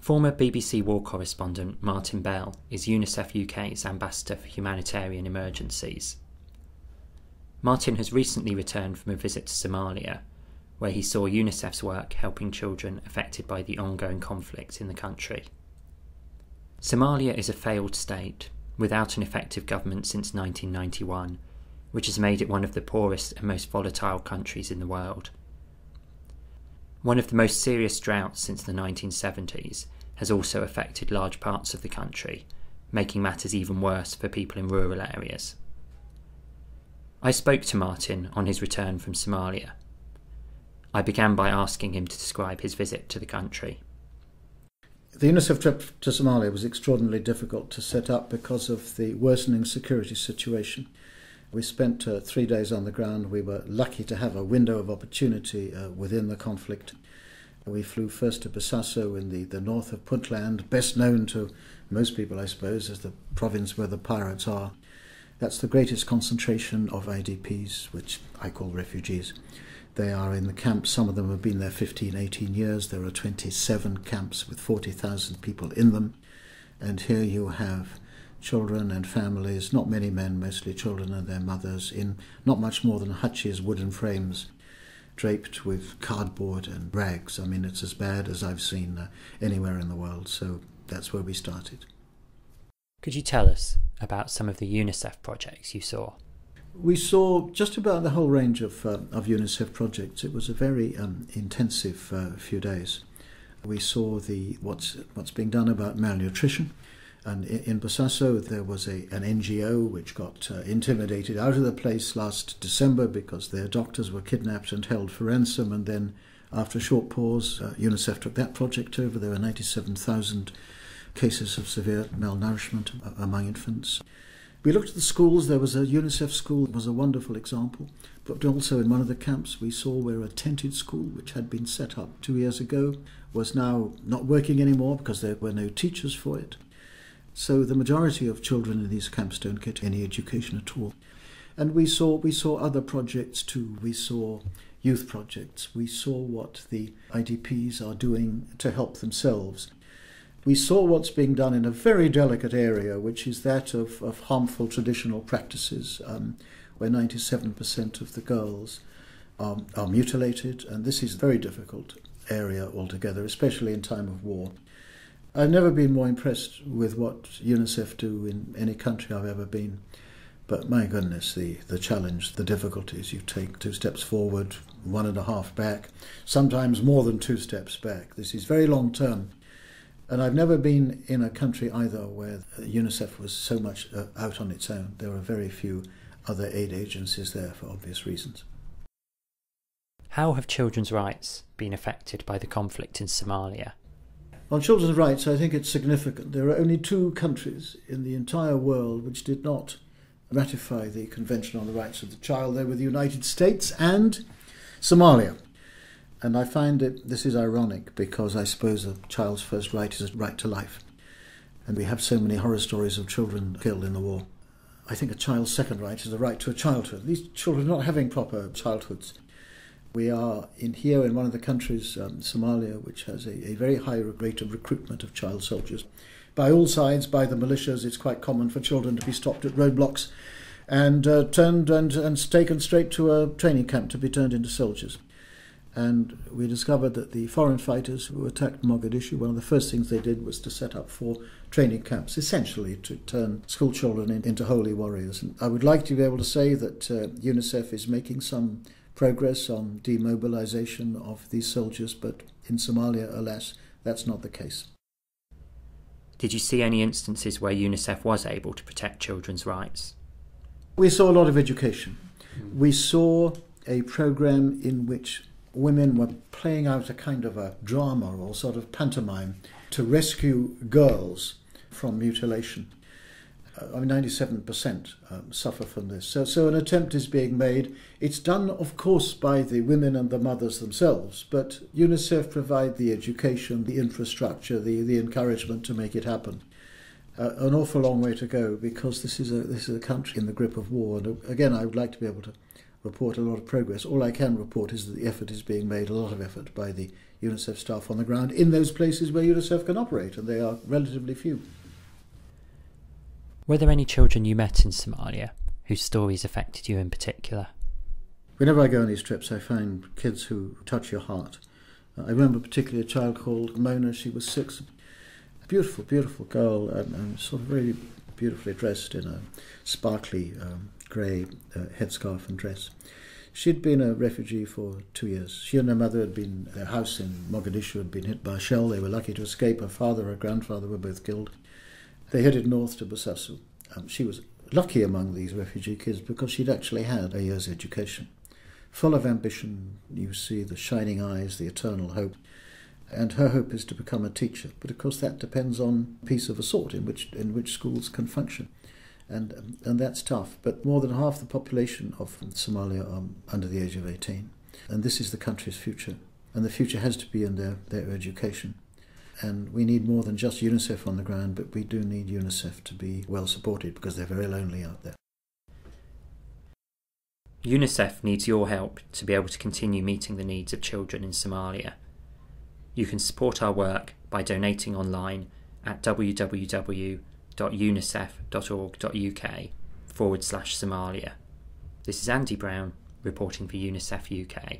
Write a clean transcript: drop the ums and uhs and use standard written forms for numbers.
Former BBC war correspondent Martin Bell is UNICEF UKs Ambassador for Humanitarian Emergencies. Martin has recently returned from a visit to Somalia, where he saw UNICEF's work helping children affected by the ongoing conflict in the country. Somalia is a failed state, without an effective government since 1991, which has made it one of the poorest and most volatile countries in the world. One of the most serious droughts since the 1970s has also affected large parts of the country, making matters even worse for people in rural areas. I spoke to Martin on his return from Somalia. I began by asking him to describe his visit to the country. The UNICEF trip to Somalia was extraordinarily difficult to set up because of the worsening security situation. We spent 3 days on the ground. We were lucky to have a window of opportunity within the conflict. We flew first to Bosaso in the north of Puntland, best known to most people, I suppose, as the province where the pirates are. That's the greatest concentration of IDPs, which I call refugees. They are in the camps. Some of them have been there 15, 18 years. There are 27 camps with 40,000 people in them. And here you have children and families, not many men, mostly children and their mothers, in not much more than hutches, wooden frames, draped with cardboard and rags. I mean, it's as bad as I've seen anywhere in the world. So that's where we started. Could you tell us about some of the UNICEF projects you saw? We saw just about the whole range of UNICEF projects. It was a very intensive few days. We saw what's being done about malnutrition. And in Bosaso there was an NGO which got intimidated out of the place last December because their doctors were kidnapped and held for ransom. And then after a short pause, UNICEF took that project over. There were 97,000 cases of severe malnourishment among infants. We looked at the schools. There was a UNICEF school, was a wonderful example, but also in one of the camps we saw where a tented school, which had been set up 2 years ago, was now not working anymore because there were no teachers for it. So the majority of children in these camps don't get any education at all. And we saw other projects too. We saw youth projects. We saw what the IDPs are doing to help themselves. We saw what's being done in a very delicate area, which is that of harmful traditional practices, where 97% of the girls are mutilated, and this is a very difficult area altogether, especially in time of war. I've never been more impressed with what UNICEF do in any country I've ever been, but my goodness, the challenge, the difficulties. You take 2 steps forward, 1.5 back, sometimes more than 2 steps back. This is very long term. And I've never been in a country either where UNICEF was so much out on its own. There are very few other aid agencies there for obvious reasons. How have children's rights been affected by the conflict in Somalia? On children's rights, I think it's significant. There are only 2 countries in the entire world which did not ratify the Convention on the Rights of the Child. They were the United States and Somalia. And I find this is ironic because I suppose a child's first right is a right to life. And we have so many horror stories of children killed in the war. I think a child's second right is the right to a childhood. These children are not having proper childhoods. We are here in one of the countries, Somalia, which has a very high rate of recruitment of child soldiers. By all sides, by the militias, it's quite common for children to be stopped at roadblocks and turned and taken straight to a training camp to be turned into soldiers. And we discovered that the foreign fighters who attacked Mogadishu, one of the first things they did was to set up 4 training camps, essentially to turn school children into holy warriors. And I would like to be able to say that UNICEF is making some progress on demobilization of these soldiers, but in Somalia, alas, that's not the case. Did you see any instances where UNICEF was able to protect children's rights? We saw a lot of education. We saw a program in which women were playing out a kind of a drama or sort of pantomime to rescue girls from mutilation. 97% suffer from this. So an attempt is being made. It's done, of course, by the women and the mothers themselves, but UNICEF provide the education, the infrastructure, the encouragement to make it happen. An awful long way to go because this is a country in the grip of war. And again, I would like to be able to report a lot of progress. All I can report is that the effort is being made, a lot of effort, by the UNICEF staff on the ground in those places where UNICEF can operate, and they are relatively few. Were there any children you met in Somalia whose stories affected you in particular? Whenever I go on these trips, I find kids who touch your heart. I remember particularly a child called Mona. She was 6, a beautiful, beautiful girl, and sort of very beautifully dressed in a sparkly grey headscarf and dress. She'd been a refugee for 2 years. She and her mother had been, their house in Mogadishu had been hit by a shell. They were lucky to escape. Her father and her grandfather were both killed. They headed north to Bosaso. She was lucky among these refugee kids because she'd actually had a year's education. Full of ambition, you see the shining eyes, the eternal hope. And her hope is to become a teacher. But of course that depends on peace of a sort in which schools can function. And that's tough. But more than half the population of Somalia are under the age of 18. And this is the country's future. And the future has to be in their education. And we need more than just UNICEF on the ground, but we do need UNICEF to be well supported because they're very lonely out there. UNICEF needs your help to be able to continue meeting the needs of children in Somalia. You can support our work by donating online at www.unicef.org.uk/Somalia. This is Andy Brown reporting for UNICEF UK.